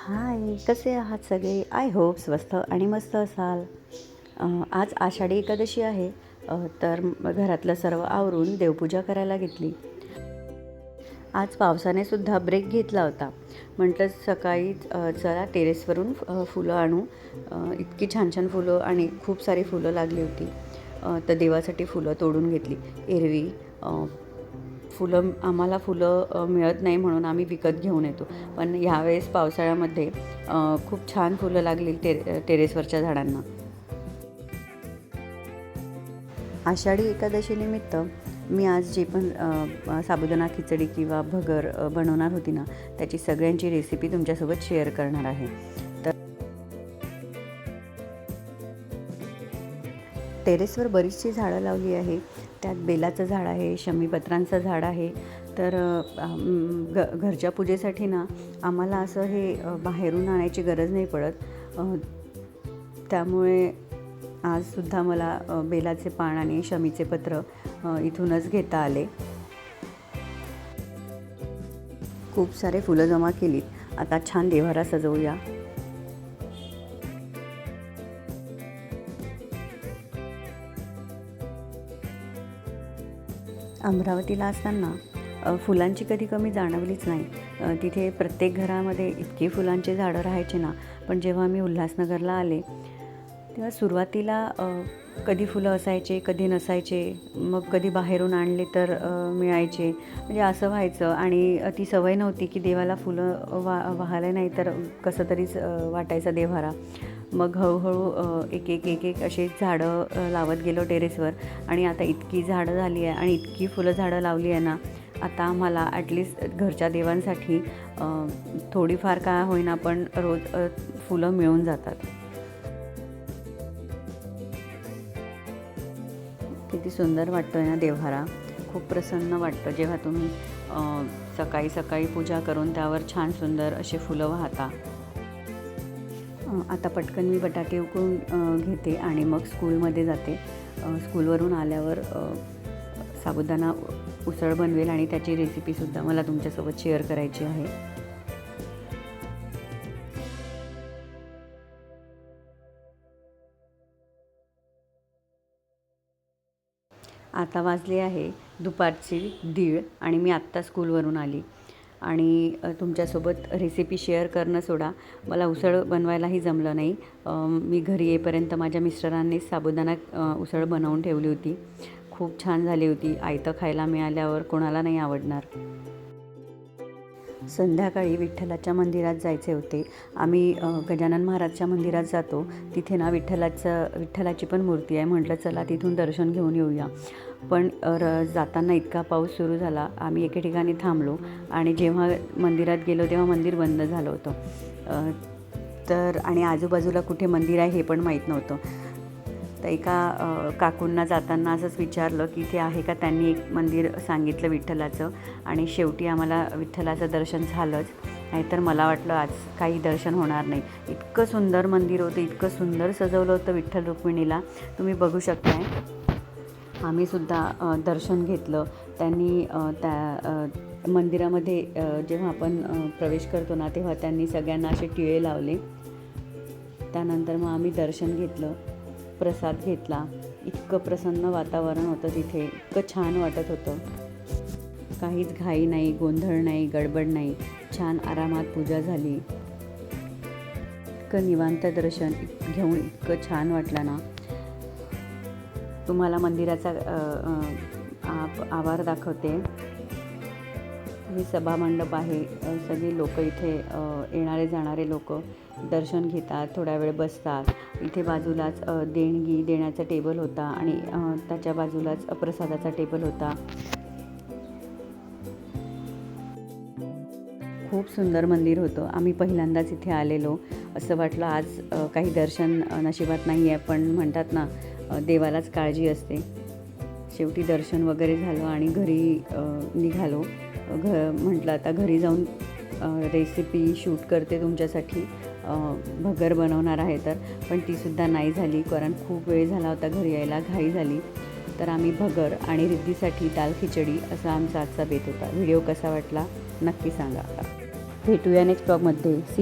हाय, कसे आहात सगळे? आय होप स्वस्त आणि मस्त असाल. आज आषाढी एकादशी आहे. तर घरातलं सर्व आवरून देवपूजा करायला घेतली. आज पावसाने सुद्धा ब्रेक घेतला होता. म्हटलं सकाळी चला टेरेसवरून फुलं आणू. इतकी छान छान फुलं आणि खूप सारी फुलं लागली होती. तर देवासाठी फुलं तोडून घेतली. एरवी आम्हाला फुलं मिळत नाही म्हणून आम्ही विकत घेऊन येतो. पण ह्यावेळेस पावसाळ्यामध्ये खूप छान फुलं लागली टेरेसवरच्या झाडांना. आषाढी एकादशीनिमित्त मी आज जे पण साबुदाणा खिचडी किंवा भगर बनवणार होती ना, त्याची सगळ्यांची रेसिपी तुमच्यासोबत शेअर करणार आहे. तर टेरेसवर बरीचशी झाडं लावली आहे. त्यात बेलाचं झाड आहे, शमीपत्रांचं झाड आहे. तर घरच्या पूजेसाठी ना आम्हाला असं हे बाहेरून आणायची गरज नाही पडत. त्यामुळे आजसुद्धा मला बेलाचे पान आणि शमीचे पत्र इथूनच घेता आले. खूप सारे फुलं जमा केलीत. आता छान देव्हारा सजवूया. अमरावतीला असताना फुलांची कधी कमी जाणवलीच नाही. तिथे प्रत्येक घरामध्ये इतके फुलांचे झाडं राहायचे ना. पण जेव्हा मी उल्हासनगरला आले तेव्हा सुरुवातीला कधी फुलं असायचे, कधी नसायचे. मग कधी बाहेरून आणले तर मिळायचे. म्हणजे असं व्हायचं आणि ती सवय नव्हती की देवाला फुलं वाहायला नाही तर कसं तरीच वाटायचा देव्हारा. मग हळूहळू एक एक एक एक असे झाडं लावत गेलो टेरेसवर. आणि आता इतकी झाडं झाली आहे आणि इतकी फुलं झाडं लावली आहे ना, आता आम्हाला ॲटलिस्ट घरच्या देवांसाठी थोडीफार काय होईना पण रोज फुलं मिळून जातात. किती सुंदर वाटतो आहे ना देव्हारा. खूप प्रसन्न वाटतं जेव्हा तुम्ही सकाळी सकाळी पूजा करून त्यावर छान सुंदर असे फुलं वाहता. आता पटकन मी बटाटे उकळून घेते आणि मग स्कूलमध्ये जाते. स्कूलवरून आल्यावर साबुदाणा उसळ बनवेल आणि त्याची रेसिपीसुद्धा मला तुमच्यासोबत शेअर करायची आहे. आता वाजले आहे दुपारची 1:30 आणि मी आत्ता स्कूलवरून आली. आणि तुमच्यासोबत रेसिपी शेअर करणं सोडा, मला उसळ बनवायलाही जमलं नाही. मी घरी येईपर्यंत माझ्या मिस्टरांनीच साबुदाणा उसळ बनवून ठेवली होती. खूप छान झाली होती. आयतं खायला मिळाल्यावर कोणाला नाही आवडणार. संध्याकाळी विठ्ठलाच्या मंदिरात जायचे होते. आम्ही गजानन महाराजच्या मंदिरात जातो. तिथे ना विठ्ठलाची पण मूर्ती आहे. म्हटलं चला तिथून दर्शन घेऊन येऊया. पण जाताना इतका पाऊस सुरू झाला. आम्ही एके ठिकाणी थांबलो आणि जेव्हा मंदिरात गेलो तेव्हा मंदिर बंद झालं होतं. तर आणि आजूबाजूला कुठे मंदिर आहे हे पण माहीत नव्हतं. तर एका काकूंना जाताना असंच विचारलं की इथे आहे का. त्यांनी एक मंदिर सांगितलं विठ्ठलाचं आणि शेवटी आम्हाला विठ्ठलाचं दर्शन झालंच. नाहीतर मला वाटलं आज काही दर्शन होणार नाही. इतकं सुंदर मंदिर होतं, इतकं सुंदर सजवलं होतं विठ्ठल रुक्मिणीला. तुम्ही बघू शकताय. आम्हीसुद्धा दर्शन घेतलं. त्यांनी त्या मंदिरामध्ये जेव्हा आपण प्रवेश करतो ना तेव्हा त्यांनी सगळ्यांना असे टिळे लावले. त्यानंतर मग आम्ही दर्शन घेतलं, प्रसाद घेतला. इतकं प्रसन्न वातावरण होतं तिथे. इतकं छान वाटत होतं. काहीच घाई नाही, गोंधळ नाही, गडबड नाही. छान आरामात पूजा झाली. इतकं निवांत दर्शन घेऊन इतकं छान वाटलं ना. तुम्हाला मंदिराचा आवार दाखवते. हे सभामंडप आहे. सगळे लोक इथे येणारे जाणारे लोक दर्शन घेतात, थोडा वेळ बसतात. इथे बाजूलाच देणगी देण्याचा टेबल होता आणि त्याच्या बाजूलाच प्रसादाचा टेबल होता. खूप सुंदर मंदिर होतं. आम्ही पहिल्यांदाच इथे आलेलो. असं वाटलं आज काही दर्शन नशिबात नाही आहे, पण म्हणतात ना देवालाच काळजी असते. शेवटी दर्शन वगैरे झालं आणि घरी निघालो. म्हटलं आता घरी जाऊन रेसिपी शूट करते तुमच्यासाठी. भगर बनवणार आहे तर, पण तीसुद्धा नाही झाली कारण खूप वेळ झाला होता घरी यायला, घाई झाली. तर आम्ही भगर आणि रिद्धीसाठी दाल खिचडी असा आमचा आजचा बेत होता. व्हिडिओ कसा वाटला नक्की सांगा. भेटूया नेक्स्ट ब्लॉगमध्ये. सी